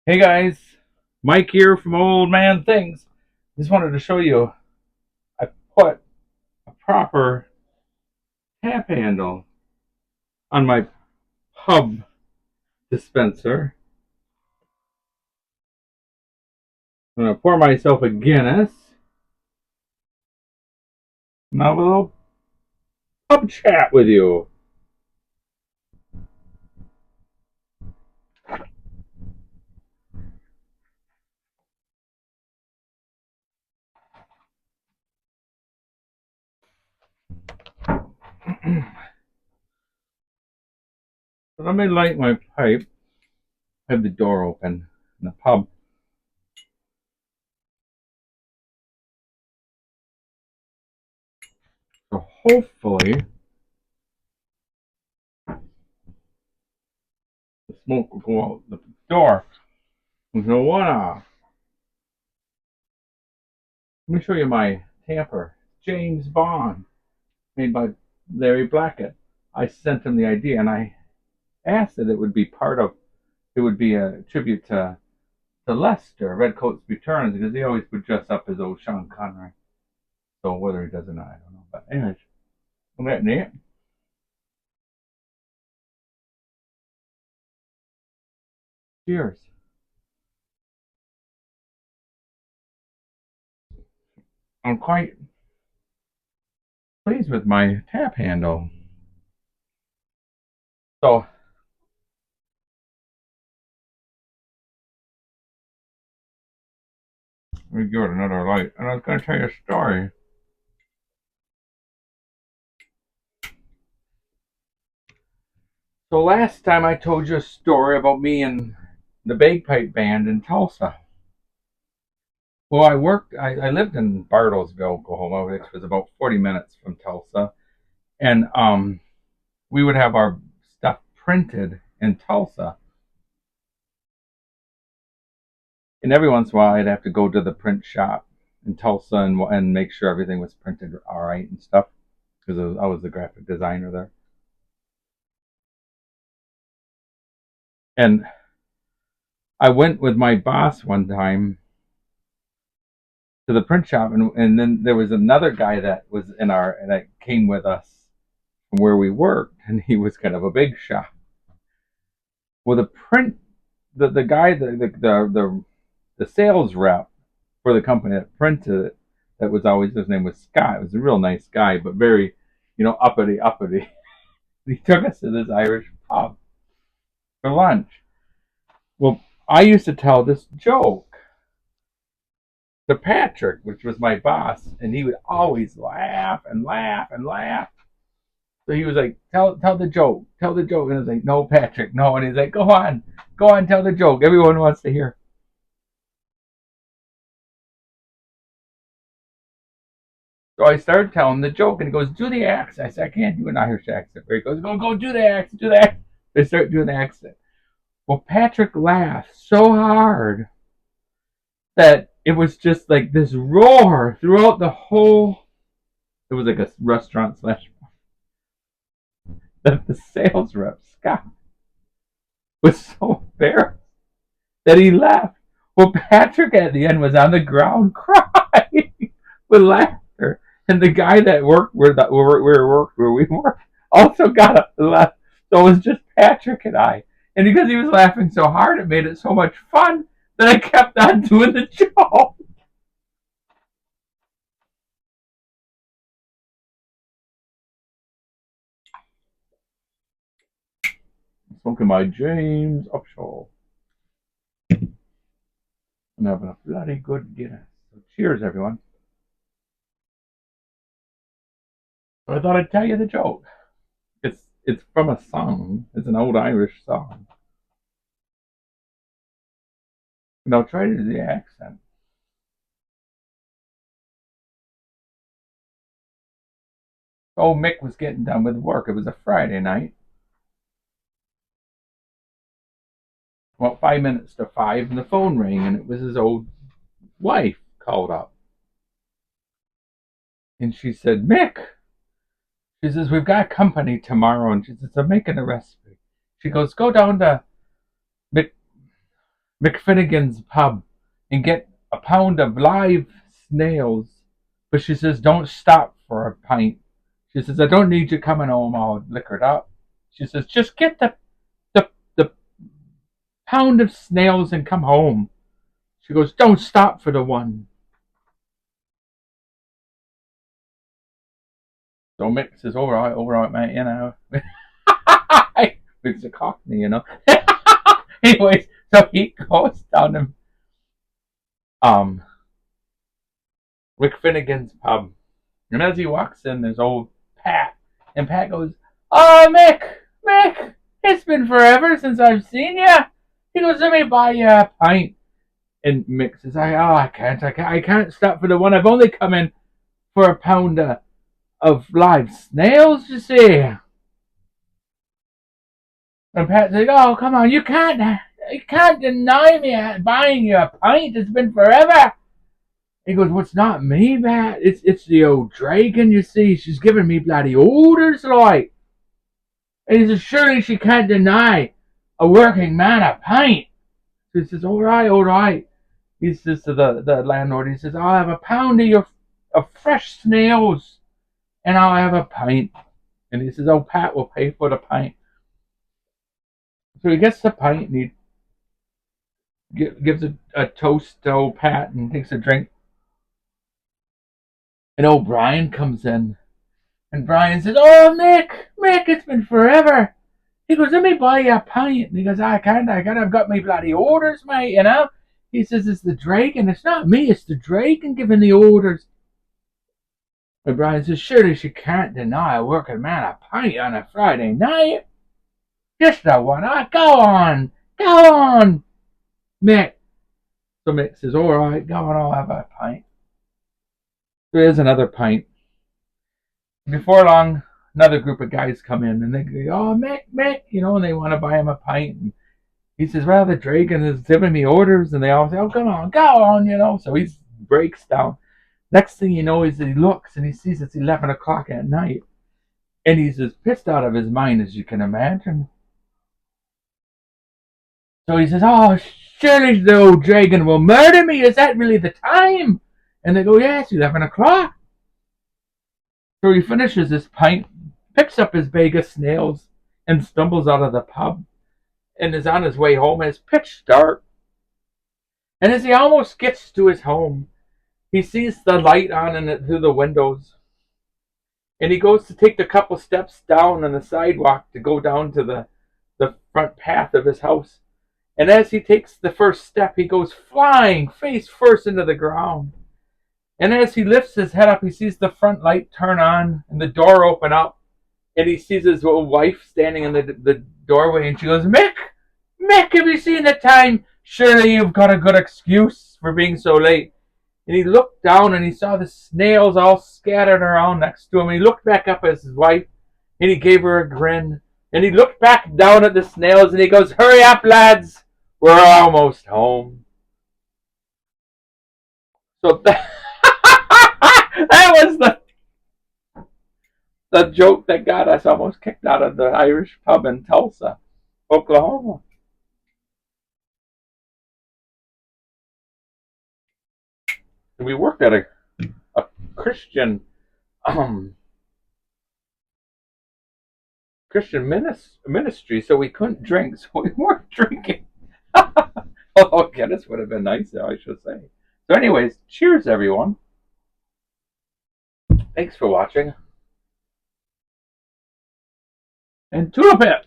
Hey guys, Mike here from Old Man Things. Just wanted to show you I put a proper tap handle on my pub dispenser. I'm gonna pour myself a Guinness. Now have a little pub chat with you. So let me light my pipe. I have the door open in the pub. So hopefully the smoke will go out the door. There's no one off. Let me show you my tamper. James Bond, made by Larry Blackett. I sent him the idea and I asked that it would be it would be a tribute to Lester, Redcoats Returns, because he always would dress up as old Sean Connery. So whether he does or not, I don't know. But anyways, isn't that neat? Cheers. I'm quite pleased with my tap handle. So let me give it another light. And I was going to tell you a story. So last time I told you a story about me and the bagpipe band in Tulsa. Well, I lived in Bartlesville, Oklahoma, which was about 40 minutes from Tulsa. And we would have our stuff printed in Tulsa. And every once in a while, I'd have to go to the print shop in Tulsa and make sure everything was printed all right and stuff because I was the graphic designer there. And I went with my boss one time to the print shop, and then there was another guy that was in our that came with us from where we worked, and he was kind of a big shot. Well, the guy, the sales rep for the company that printed it, that was always his name was Scott. It was a real nice guy, but very, uppity. He took us to this Irish pub for lunch. Well, I used to tell this joke to Patrick, which was my boss, and he would always laugh and laugh and laugh. So he was like, tell the joke. And I was like, no, Patrick, no. And he's like, go on, tell the joke. Everyone wants to hear. So I started telling the joke, and he goes, do the accent. I said, I can't do an Irish accent. He goes, go do the accent, do the accent. They start doing the accent. Well, Patrick laughed so hard that it was just like this roar throughout the whole. It was like a restaurant slash. That the sales rep Scott was so embarrassed that he laughed. Well, Patrick at the end was on the ground crying with laughter, and the guy that worked where we worked also got up and left. So it was just Patrick and I. And because he was laughing so hard, it made it so much fun that I kept on doing the joke. Smoking my James Upshaw. I'm having a bloody good Guinness. So cheers, everyone. So I thought I'd tell you the joke. It's from a song. It's an old Irish song. And I'll try to do the accent. Oh, Mick was getting done with work. It was a Friday night. About 5 minutes to 5, and the phone rang, and it was his old wife called up. And she said, Mick, she says, we've got company tomorrow. And she says, I'm making a recipe. She goes, go down to Mick, McFinnigan's pub and get a pound of live snails. But she says, don't stop for a pint. She says, I don't need you coming home all liquored up. She says, just get the pound of snails and come home. She goes, don't stop for the one. So Mick says, all right, mate, you know. Mick's a cockney, you know. Anyways, so he goes down to Rick Finnegan's pub. And as he walks in, there's old Pat. And Pat goes, oh, Mick, it's been forever since I've seen you. He goes, let me buy you a pint. And Mick says, I can't stop for the one. I've only come in for a pound of live snails, you see. And Pat says, oh, come on, you can't deny me buying you a pint. It's been forever. He goes, well, it's not me, Pat. It's the old dragon, you see. She's giving me bloody orders, like. And he says, surely she can't deny a working man a pint. So he says, all right. He says to the landlord, he says, I'll have a pound of fresh snails, and I'll have a pint. And he says, oh, Pat will pay for the pint. So he gets the pint, and he gives a toast to old Pat and takes a drink. And old Brian comes in. And Brian says, oh, Mick, it's been forever. He goes, let me buy you a pint. And he goes, I can't. I've got my bloody orders, mate, you know. He says, it's the dragon. It's not me, it's the dragon giving the orders. And Brian says, surely she can't deny a working man a pint on a Friday night. Just the one. Go on, Mick. So Mick says, all right, go on, I'll have a pint. There is another pint. Before long, another group of guys come in and they go, oh, Mick, you know, and they want to buy him a pint. And he says, well, the dragon is giving me orders. And they all say, oh, come on, go on, you know. So he breaks down. Next thing you know is he looks and he sees it's 11 o'clock at night. And he's as pissed out of his mind as you can imagine. So he says, oh, surely the old dragon will murder me. Is that really the time? And they go, yes, 11 o'clock. So he finishes his pint, picks up his bag of snails, and stumbles out of the pub, and is on his way home. It's pitch dark. And as he almost gets to his home, he sees the light on through the windows. And he goes to take a couple steps down on the sidewalk to go down to the front path of his house. And as he takes the first step, he goes flying face first into the ground. And as he lifts his head up, he sees the front light turn on and the door open up. And he sees his old wife standing in the doorway. And she goes, Mick, have you seen the time? Surely you've got a good excuse for being so late. And he looked down and he saw the snails all scattered around next to him. And he looked back up at his wife and he gave her a grin. And he looked back down at the snails and he goes, hurry up, lads. We're almost home. So that was the joke that got us almost kicked out of the Irish pub in Tulsa, Oklahoma. We worked at a Christian ministry, so we couldn't drink, so we weren't drinking. Although Guinness would have been nice, I should say. So anyways, cheers, everyone. Thanks for watching. And toodle-pip!